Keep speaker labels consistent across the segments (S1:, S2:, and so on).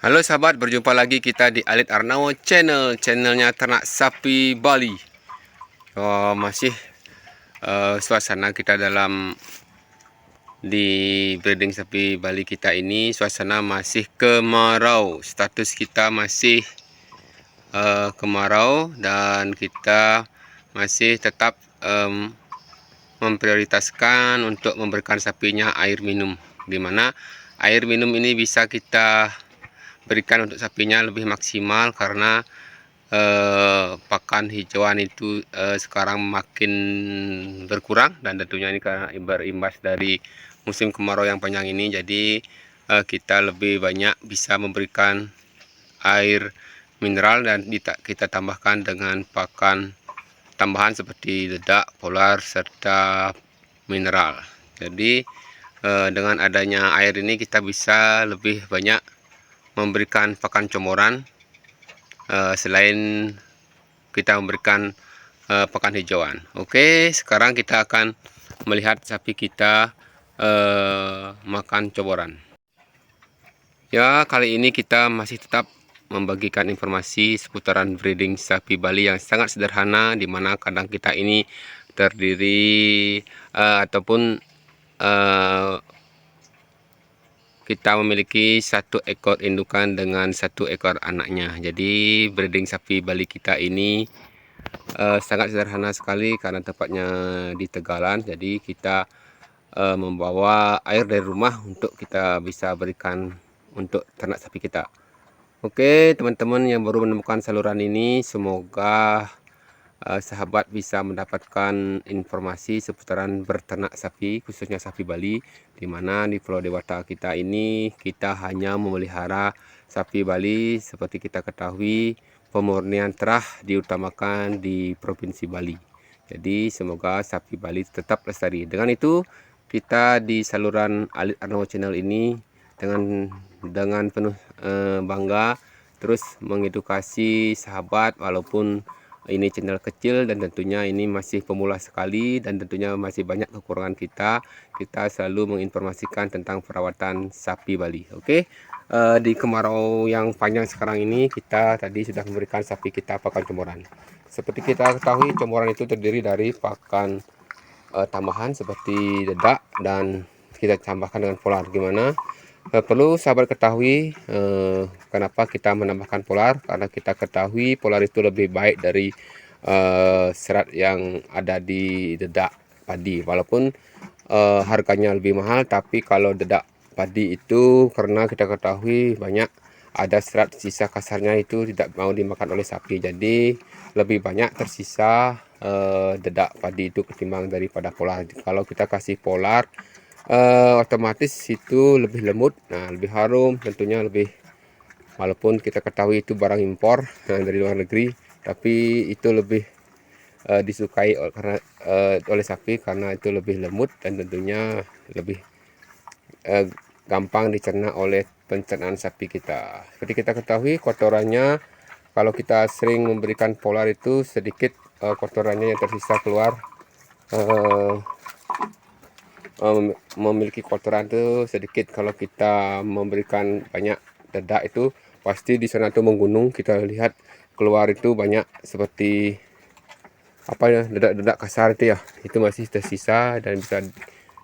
S1: Halo sahabat, berjumpa lagi kita di Alit Arnawo channelnya ternak sapi Bali. Masih suasana kita di breeding sapi Bali kita ini, suasana masih kemarau. Status kita masih kemarau dan kita masih tetap memprioritaskan untuk memberikan sapinya air minum, dimana air minum ini bisa kita berikan untuk sapinya lebih maksimal karena pakan hijauan itu sekarang makin berkurang, dan tentunya ini karena berimbas dari musim kemarau yang panjang ini. Jadi kita lebih banyak bisa memberikan air mineral dan kita tambahkan dengan pakan tambahan seperti dedak, polar, serta mineral. Jadi dengan adanya air ini kita bisa lebih banyak memberikan pakan comoran selain kita memberikan pakan hijauan. Oke, sekarang kita akan melihat sapi kita makan comoran. Ya, kali ini kita masih tetap membagikan informasi seputaran breeding sapi Bali yang sangat sederhana, di mana kandang kita ini terdiri ataupun kita memiliki 1 ekor indukan dengan 1 ekor anaknya. Jadi breeding sapi Bali kita ini sangat sederhana sekali karena tepatnya di Tegalan. Jadi kita membawa air dari rumah untuk kita bisa berikan untuk ternak sapi kita. Oke, teman-teman yang baru menemukan saluran ini, semoga sahabat bisa mendapatkan informasi seputaran berternak sapi, khususnya sapi Bali, di mana di Pulau Dewata kita ini kita hanya memelihara sapi Bali. Seperti kita ketahui, pemurnian terah diutamakan di Provinsi Bali. Jadi semoga sapi Bali tetap lestari. Dengan itu kita di saluran Alit Arnawo channel ini dengan penuh bangga terus mengedukasi sahabat, walaupun ini channel kecil dan tentunya ini masih pemula sekali dan tentunya masih banyak kekurangan kita selalu menginformasikan tentang perawatan sapi Bali. Oke, di kemarau yang panjang sekarang ini kita tadi sudah memberikan sapi kita pakan comoran. Seperti kita ketahui, comoran itu terdiri dari pakan tambahan seperti dedak dan kita tambahkan dengan polar. Gimana? Perlu sahabat ketahui kenapa kita menambahkan polar, karena kita ketahui polar itu lebih baik dari serat yang ada di dedak padi. Walaupun harganya lebih mahal, tapi kalau dedak padi itu karena kita ketahui banyak ada serat sisa kasarnya itu tidak mau dimakan oleh sapi, jadi lebih banyak tersisa dedak padi itu ketimbang daripada polar. Kalau kita kasih polar otomatis itu lebih lembut, nah lebih harum, tentunya lebih, walaupun kita ketahui itu barang impor dari luar negeri, tapi itu lebih disukai oleh sapi karena itu lebih lembut dan tentunya lebih gampang dicerna oleh pencernaan sapi kita. Seperti kita ketahui, kotorannya kalau kita sering memberikan polar itu sedikit kotorannya yang tersisa keluar, memiliki kotoran itu sedikit. Kalau kita memberikan banyak dedak itu pasti di sana tuh menggunung, kita lihat keluar itu banyak seperti apa ya, dedak-dedak kasar itu ya, itu masih tersisa dan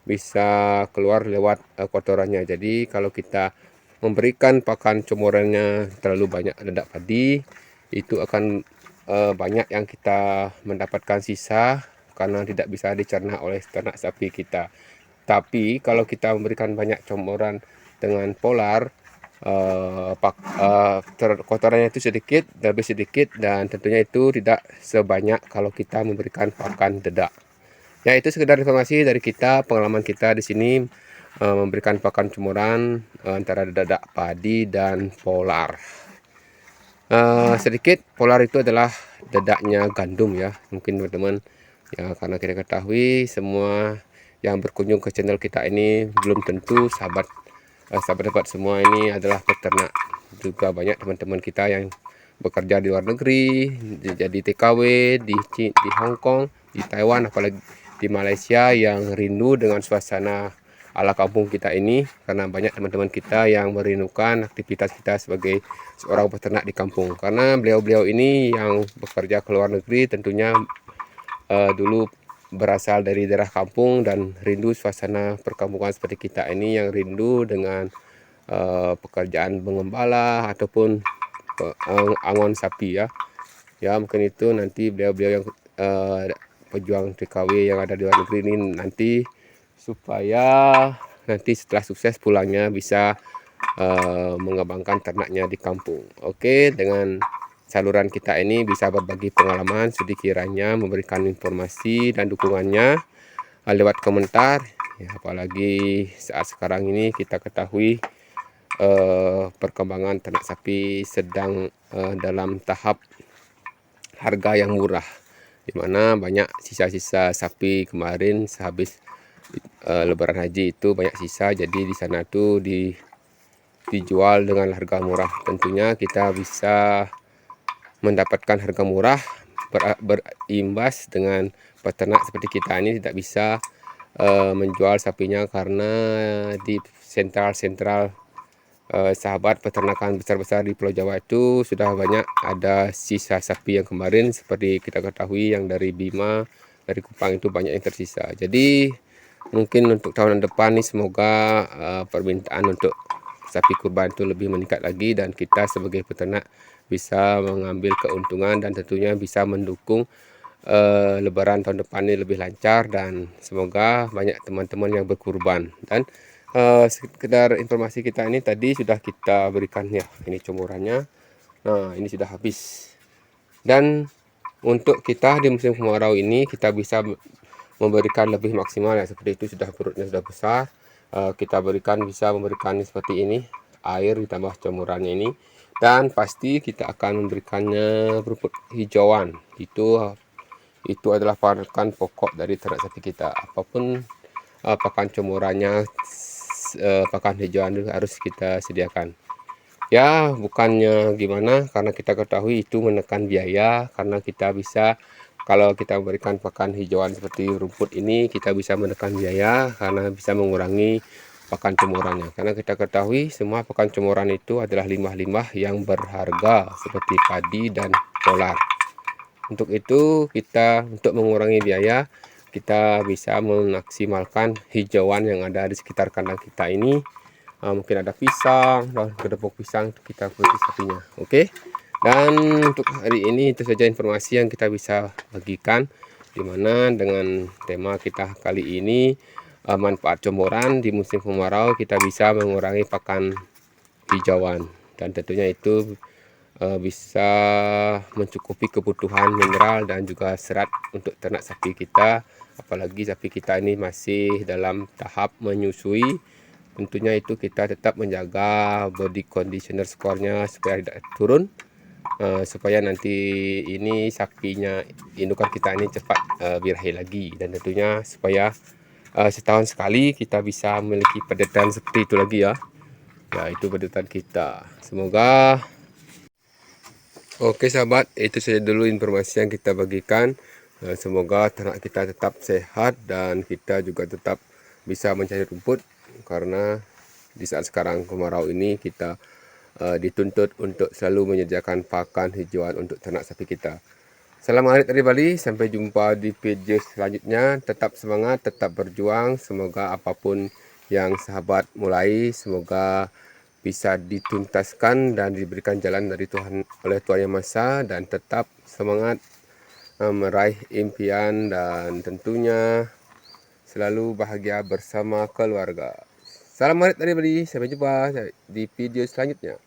S1: bisa keluar lewat kotorannya. Jadi kalau kita memberikan pakan comorannya terlalu banyak dedak padi, itu akan banyak yang kita mendapatkan sisa karena tidak bisa dicerna oleh ternak sapi kita. Tapi kalau kita memberikan banyak comoran dengan polar, kotorannya itu sedikit, lebih sedikit, dan tentunya itu tidak sebanyak kalau kita memberikan pakan dedak. Ya, itu sekedar informasi dari kita, pengalaman kita di sini memberikan pakan comoran antara dedak padi dan polar. Sedikit polar itu adalah dedaknya gandum ya, mungkin teman-teman ya, karena kita ketahui semua yang berkunjung ke channel kita ini belum tentu sahabat semua ini adalah peternak. Juga banyak teman-teman kita yang bekerja di luar negeri, jadi TKW di Hong Kong, di Taiwan, apalagi di Malaysia, yang rindu dengan suasana ala kampung kita ini, karena banyak teman-teman kita yang merindukan aktivitas kita sebagai seorang peternak di kampung. Karena beliau-beliau ini yang bekerja ke luar negeri tentunya dulu berasal dari daerah kampung dan rindu suasana perkampungan seperti kita ini, yang rindu dengan pekerjaan mengembala ataupun angon sapi ya. Ya mungkin itu nanti beliau-beliau yang pejuang TKW yang ada di luar negeri ini nanti, supaya nanti setelah sukses pulangnya bisa mengembangkan ternaknya di kampung. Oke, dengan saluran kita ini bisa berbagi pengalaman sedikiranya, memberikan informasi dan dukungannya lewat komentar ya, apalagi saat sekarang ini kita ketahui perkembangan ternak sapi sedang dalam tahap harga yang murah, dimana banyak sisa-sisa sapi kemarin sehabis lebaran haji itu banyak sisa, jadi di sana tuh dijual dengan harga murah. Tentunya kita bisa mendapatkan harga murah, berimbas dengan peternak seperti kita ini tidak bisa menjual sapinya, karena di sentral-sentral sahabat peternakan besar-besar di Pulau Jawa itu sudah banyak ada sisa sapi yang kemarin seperti kita ketahui, yang dari Bima, dari Kupang itu banyak yang tersisa. Jadi mungkin untuk tahun depan nih semoga permintaan untuk sapi kurban itu lebih meningkat lagi, dan kita sebagai peternak bisa mengambil keuntungan dan tentunya bisa mendukung lebaran tahun depan ini lebih lancar, dan semoga banyak teman-teman yang berkurban. Dan sekedar informasi kita ini tadi sudah kita berikan ya, ini comorannya. Nah ini sudah habis, dan untuk kita di musim kemarau ini kita bisa memberikan lebih maksimal ya, seperti itu. Sudah perutnya sudah besar, kita berikan, bisa memberikan seperti ini, air ditambah comorannya ini, dan pasti kita akan memberikannya rumput hijauan. Itu adalah pakan pokok dari ternak sapi kita. Apapun pakan comorannya, pakan hijauan itu harus kita sediakan. Ya bukannya gimana, karena kita ketahui itu menekan biaya, karena kita bisa, kalau kita memberikan pakan hijauan seperti rumput ini, kita bisa menekan biaya karena bisa mengurangi pakan comorannya. Karena kita ketahui semua pakan comoran itu adalah limbah-limbah yang berharga seperti padi dan solar. Untuk itu kita, untuk mengurangi biaya, kita bisa memaksimalkan hijauan yang ada di sekitar kandang kita ini. Mungkin ada pisang, daun kedepok pisang, kita beri sapinya. Oke. Dan untuk hari ini itu saja informasi yang kita bisa bagikan, dimana dengan tema kita kali ini manfaat comoran di musim kemarau, kita bisa mengurangi pakan hijauan, dan tentunya itu bisa mencukupi kebutuhan mineral dan juga serat untuk ternak sapi kita. Apalagi sapi kita ini masih dalam tahap menyusui, tentunya itu kita tetap menjaga body conditioner skornya supaya tidak turun, supaya nanti ini sapinya indukan kita ini cepat birahi lagi, dan tentunya supaya setahun sekali kita bisa memiliki pedetan seperti itu lagi ya. Ya itu pedetan kita. Semoga oke sahabat, itu saja dulu informasi yang kita bagikan. Semoga ternak kita tetap sehat dan kita juga tetap bisa mencari rumput, karena di saat sekarang kemarau ini kita dituntut untuk selalu menyediakan pakan hijauan untuk ternak sapi kita. Salam hangat dari Bali, sampai jumpa di video selanjutnya. Tetap semangat, tetap berjuang. Semoga apapun yang sahabat mulai, semoga bisa dituntaskan dan diberikan jalan dari Tuhan, oleh Tuhan Yang Maha Esa, dan tetap semangat meraih impian dan tentunya selalu bahagia bersama keluarga. Salam hangat dari Bali, sampai jumpa di video selanjutnya.